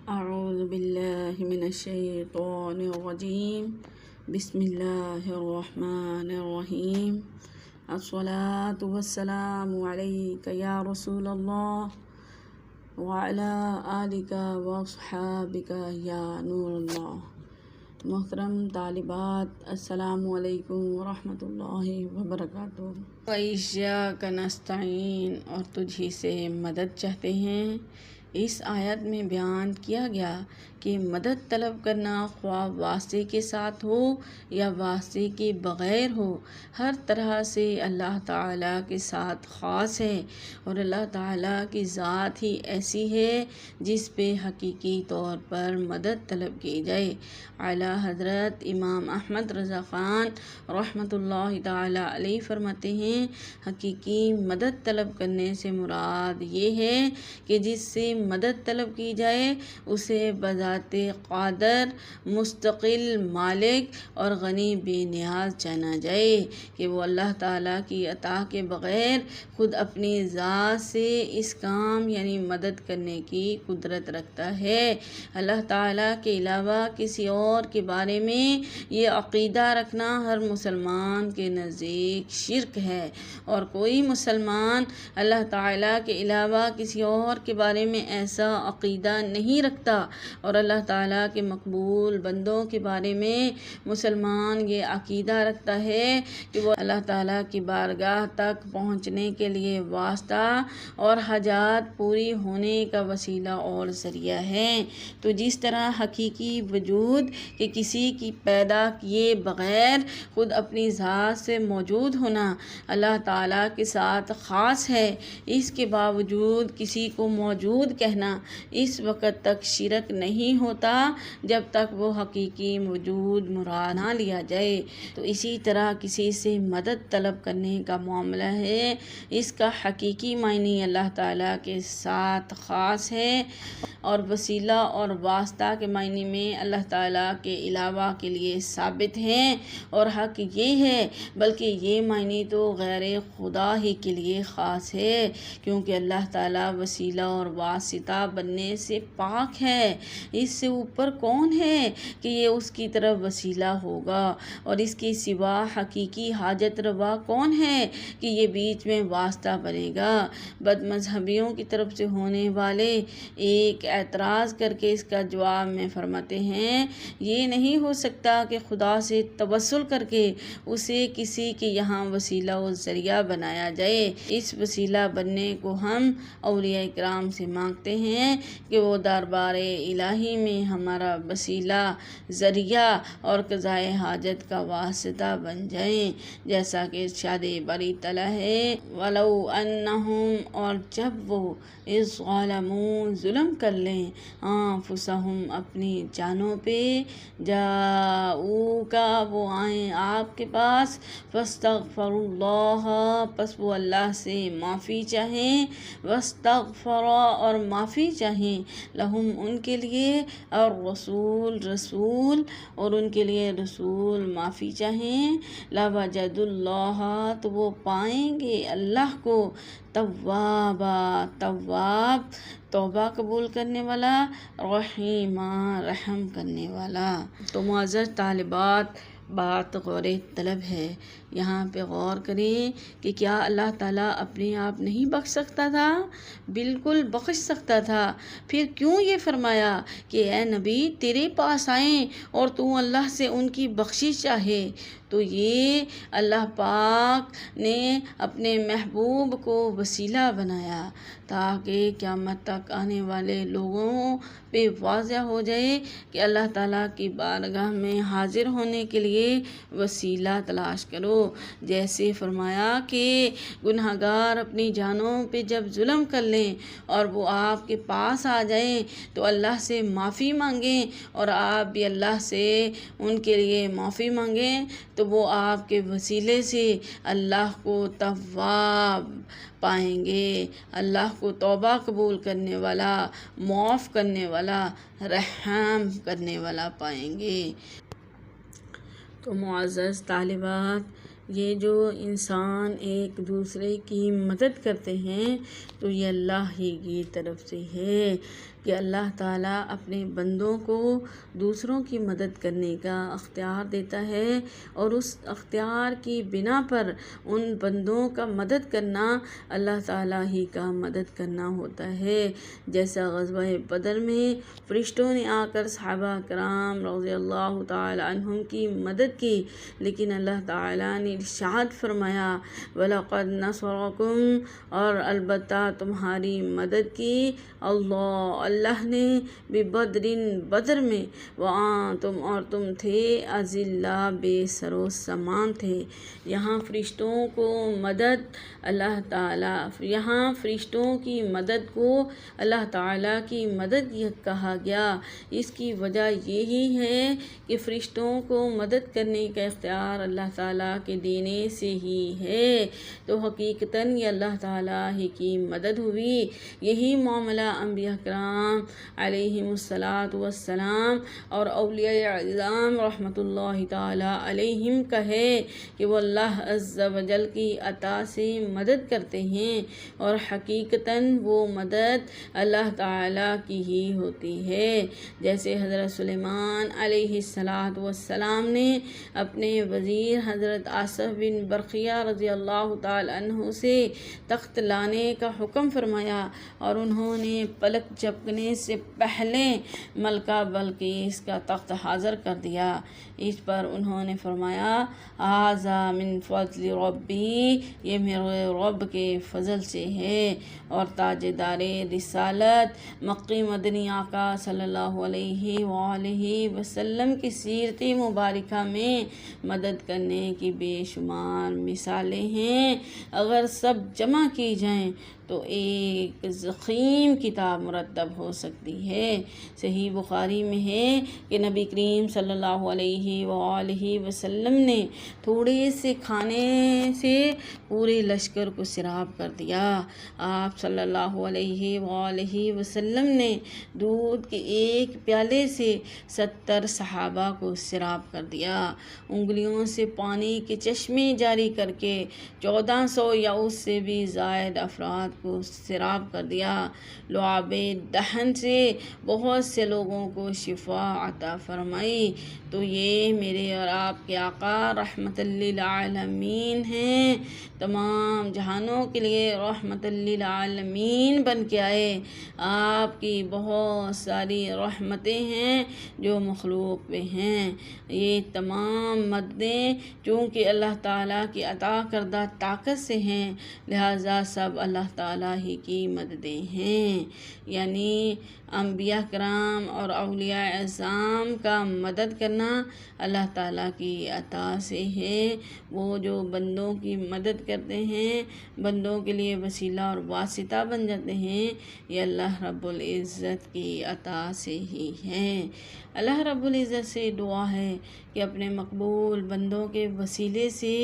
أعوذ بالله من الشيطان الرجيم بسم الله الرحمن الرحيم الصلاة والسلام عليك يا رسول الله وعلى آلك وأصحابك يا نور الله۔ محترم طالبات، السلام علیکم ورحمۃ اللہ وبرکاتہ۔ وَإِيَّاكَ نَسْتَعِينُ، اور تجھی سے مدد چاہتے ہیں۔ اس آیت میں بیان کیا گیا کہ مدد طلب کرنا خواہ واسطے کے ساتھ ہو یا واسطے کے بغیر ہو، ہر طرح سے اللہ تعالیٰ کے ساتھ خاص ہے، اور اللہ تعالیٰ کی ذات ہی ایسی ہے جس پہ حقیقی طور پر مدد طلب کی جائے۔ اعلیٰ حضرت امام احمد رضا خان رحمۃ اللہ تعالیٰ علیہ فرماتے ہیں، حقیقی مدد طلب کرنے سے مراد یہ ہے کہ جس سے مدد طلب کی جائے اسے بذات قادر، مستقل مالک اور غنی بے نیاز جانا جائے کہ وہ اللہ تعالیٰ کی عطا کے بغیر خود اپنی ذات سے اس کام یعنی مدد کرنے کی قدرت رکھتا ہے۔ اللہ تعالیٰ کے علاوہ کسی اور کے بارے میں یہ عقیدہ رکھنا ہر مسلمان کے نزدیک شرک ہے، اور کوئی مسلمان اللہ تعالیٰ کے علاوہ کسی اور کے بارے میں ایسا عقیدہ نہیں رکھتا، اور اللہ تعالیٰ کے مقبول بندوں کے بارے میں مسلمان یہ عقیدہ رکھتا ہے کہ وہ اللہ تعالیٰ کی بارگاہ تک پہنچنے کے لیے واسطہ اور حاجات پوری ہونے کا وسیلہ اور ذریعہ ہے۔ تو جس طرح حقیقی وجود کہ کسی کی پیدا کیے بغیر خود اپنی ذات سے موجود ہونا اللہ تعالیٰ کے ساتھ خاص ہے، اس کے باوجود کسی کو موجود کہنا اس وقت تک شرک نہیں ہوتا جب تک وہ حقیقی وجود مراد نہ لیا جائے۔ تو اسی طرح کسی سے مدد طلب کرنے کا معاملہ ہے، اس کا حقیقی معنی اللہ تعالیٰ کے ساتھ خاص ہے، اور وسیلہ اور واسطہ کے معنی میں اللہ تعالیٰ کے علاوہ کے لیے ثابت ہیں، اور حق یہ ہے بلکہ یہ معنی تو غیر خدا ہی کے لیے خاص ہے، کیونکہ اللہ تعالیٰ وسیلہ اور واسطہ بننے سے پاک ہے۔ اس سے اوپر کون ہے کہ یہ اس کی طرف وسیلہ ہوگا، اور اس کے سوا حقیقی حاجت روا کون ہے کہ یہ بیچ میں واسطہ بنے گا۔ بد مذہبیوں کی طرف سے ہونے والے ایک اعتراض کر کے اس کا جواب میں فرماتے ہیں، یہ نہیں ہو سکتا کہ خدا سے توسل کر کے اسے کسی کے یہاں وسیلہ و ذریعہ بنایا جائے۔ اس وسیلہ بننے کو ہم اولیاء کرام سے مانگتے ہیں کہ وہ دربار الہی میں ہمارا وسیلہ، ذریعہ اور قضائے حاجت کا واسطہ بن جائیں، جیسا کہ ارشاد باری تعالیٰ ہے، وَلَوْ أَنَّهُمْ، اور جب وہ اِذ ظَلَمُوا ظلم کر لیں، أَنفُسَهُمْ اپنی جانوں پہ، جاءوکا وہ آئیں آپ کے پاس، فاستغفروا اللہ پس وہ اللہ سے معافی چاہیں، واستغفر اور معافی چاہیں، لہم ان کے لیے، اور رسول اور ان کے لیے رسول معافی چاہیں، لوجدوا اللہ تو وہ پائیں گے اللہ کو، تواب توبہ قبول کرنے والا، رحیمہ رحم کرنے والا۔ تو معزز طالبات، بات غور طلب ہے، یہاں پہ غور کریں کہ کیا اللہ تعالیٰ اپنے آپ نہیں بخش سکتا تھا؟ بالکل بخش سکتا تھا، پھر کیوں یہ فرمایا کہ اے نبی تیرے پاس آئیں اور تو اللہ سے ان کی بخشش چاہے؟ تو یہ اللہ پاک نے اپنے محبوب کو وسیلہ بنایا تاکہ قیامت تک آنے والے لوگوں پہ واضح ہو جائے کہ اللہ تعالیٰ کی بارگاہ میں حاضر ہونے کے لیے وسیلہ تلاش کرو۔ جیسے فرمایا کہ گناہگار اپنی جانوں پہ جب ظلم کر لیں اور وہ آپ کے پاس آ جائیں تو اللہ سے معافی مانگیں، اور آپ بھی اللہ سے ان کے لیے معافی مانگیں، تو وہ آپ کے وسیلے سے اللہ کو تواب پائیں گے، اللہ کو توبہ قبول کرنے والا، معاف کرنے والا، رحم کرنے والا پائیں گے۔ تو معزز طالبات، یہ جو انسان ایک دوسرے کی مدد کرتے ہیں تو یہ اللہ ہی کی طرف سے ہے۔ کہ اللہ تعالیٰ اپنے بندوں کو دوسروں کی مدد کرنے کا اختیار دیتا ہے، اور اس اختیار کی بنا پر ان بندوں کا مدد کرنا اللہ تعالیٰ ہی کا مدد کرنا ہوتا ہے۔ جیسا غزوہ بدر میں فرشتوں نے آ کر صحابہ کرام رضی اللہ تعالیٰ عنہم کی مدد کی، لیکن اللہ تعالیٰ نے ارشاد فرمایا وَلَقَدْ نَصَرَكُمْ، اور البتہ تمہاری مدد کی اللہ نے بدر میں، وَأَنْتُمْ، اور تم تھے اذلّہ، بے سر و سامان تھے۔ یہاں فرشتوں کو مدد اللہ تعالیٰ، یہاں فرشتوں کی مدد کو اللہ تعالیٰ کی مدد کہا گیا۔ اس کی وجہ یہی ہے کہ فرشتوں کو مدد کرنے کا اختیار اللہ تعالیٰ کے دینے سے ہی ہے، تو حقیقتاً یہ اللہ تعالیٰ ہی کی مدد ہوئی۔ یہی معاملہ انبیاء کرام علیہم السلام اور اولیاء اعظام رحمۃ اللہ تعالیٰ علیہم کا ہے کہ وہ اللہ عز و جل کی عطا سے مدد کرتے ہیں، اور حقیقتاً وہ مدد اللہ تعالیٰ کی ہی ہوتی ہے۔ جیسے حضرت سلیمان علیہ السلام نے اپنے وزیر حضرت آصف بن برقیہ رضی اللہ تعالیٰ عنہ سے تخت لانے کا حکم فرمایا، اور انہوں نے پلک جھپکنے سے پہلے ملکہ بلقیس کا تخت حاضر کر دیا۔ اس پر انہوں نے فرمایا ھذا من فضل ربی، یہ میرے رب کے فضل سے ہے۔ اور تاجدار رسالت مکی مدنی آقا صلی اللہ علیہ وآلہ وسلم کی سیرت مبارکہ میں مدد کرنے کی بے شمار مثالیں ہیں، اگر سب جمع کی جائیں تو ایک ضخیم کتاب مرتب ہو سکتی ہے۔ صحیح بخاری میں ہے کہ نبی کریم صلی اللہ علیہ وآلہ وسلم نے تھوڑے سے کھانے سے پورے لشکر کو سیراب کر دیا۔ آپ صلی اللہ علیہ وآلہ وسلم نے دودھ کے ایک پیالے سے 70 صحابہ کو سیراب کر دیا۔ انگلیوں سے پانی کے چشمے جاری کر کے 1400 یا اس سے بھی زائد افراد کو سیراب کر دیا۔ لعاب دہن سے بہت سے لوگوں کو شفا عطا فرمائی۔ تو یہ میرے اور آپ کے آقا رحمت للعالمین ہیں، تمام جہانوں کے لیے رحمت للعالمین بن کے آئے۔ آپ کی بہت ساری رحمتیں ہیں جو مخلوق پہ ہیں۔ یہ تمام مددیں چونکہ اللہ تعالیٰ کی عطا کردہ طاقت سے ہیں، لہٰذا سب اللہ تعالیٰ ہی کی مددیں ہیں۔ یعنی انبیاء کرام اور اولیاء اعظام کا مدد کرنا اللہ تعالیٰ کی عطا سے ہے۔ وہ جو بندوں کی مدد کرتے ہیں، بندوں کے لیے وسیلہ اور واسطہ بن جاتے ہیں، یہ اللہ رب العزت کی عطا سے ہی ہے۔ اللہ رب العزت سے دعا ہے کہ اپنے مقبول بندوں کے وسیلے سے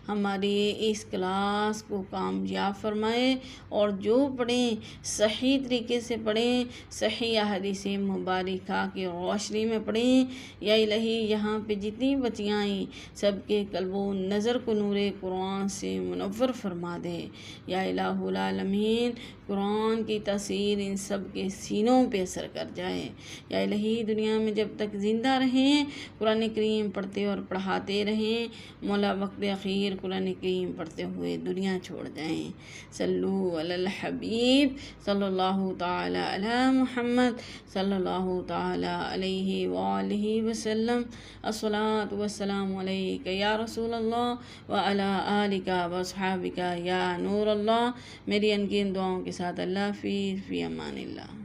ہماری اس کلاس کو کامیاب فرمائے، اور جو پڑھیں صحیح طریقے سے پڑھیں، صحیح احادیث مبارکہ کی روشنی میں پڑھیں۔ یا الہی یہاں پہ جتنی بچیاں آئیں سب کے قلب و نظر کو نور قرآن سے منور فرما دے۔ یا الہ العالمین قرآن کی تاثیر ان سب کے سینوں پہ اثر کر جائے۔ یا الہی دنیا میں جب تک زندہ رہیں قرآن کریم پڑھتے اور پڑھاتے رہیں، مولا وقت اخیر قرآن کریم پڑھتے ہوئے دنیا چھوڑ جائیں۔ صلو علی الحبیب صلی اللہ تعالی علی محمد صلی اللہ تعالی علیہ وآلہ وسلم۔ الصلاۃ والسلام علیک یا رسول اللہ وعلی آلک واصحابک یا نور اللہ۔ میری ان کی دعاؤں کے ساتھ اللہ حافظ، فی امان اللہ۔